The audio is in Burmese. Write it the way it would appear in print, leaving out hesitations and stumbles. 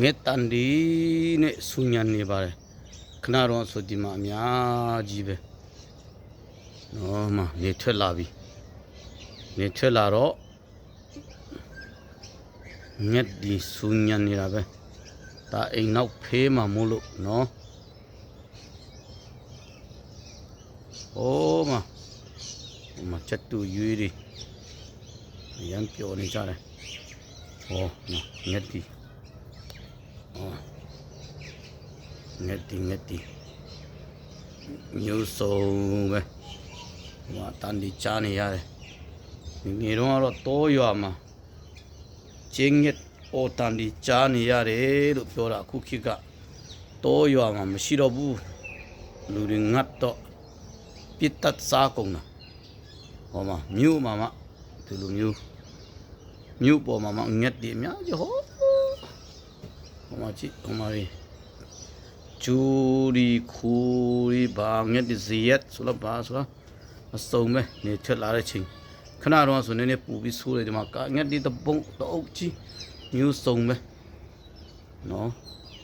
ငဲတန်ဒီနဲ့ဆူညံနေပါတယ်ခဏတော့ဆိုဒီမှာအများကြီးပဲနော်မနေထွက်လာပြီနေထွက်လာတော့ငက်ဒီဆူညံနေတာပဲဒါအိမ်နောက်ဖေးမှာမို့လို့နော်ဟိုးမချက်တူရွေးတွေရမ်းပြောနေကြတယ်ဟောငက်ဒီငက်တီမျိုးစုံပဲဟိုတန်ဒီချာနေရတယ်ဒီတော့တော့ရွာမှာကျင်းငက်ပေါ်တန်ဒီချာနေရတယ်လို့ပြောတာအခုခေတ်ကတော့ရွာမှာမရှိတော့ဘူးလူတွေငတ်တော့ပြစ်တက်စားကုန်တာဟောမှာမြို့မှာဒီလိုမြို့ပေါ်မှာငက်တီအများကြီးဟောမှာကြည့်ဟိုမှာဂျူဒီခူရီဘာငက်ဒီဇီယက်ဆိုတော့ဘာဆိုတော့အစုံပဲနေထွက်လာတဲ့ချိန်ခဏတော့ဆိုနေပူပြီးဆိုးတယ်ဒီမှာငက်ဒီတပုံတော့အုပ်ကြီးမျိုးစုံပဲနော်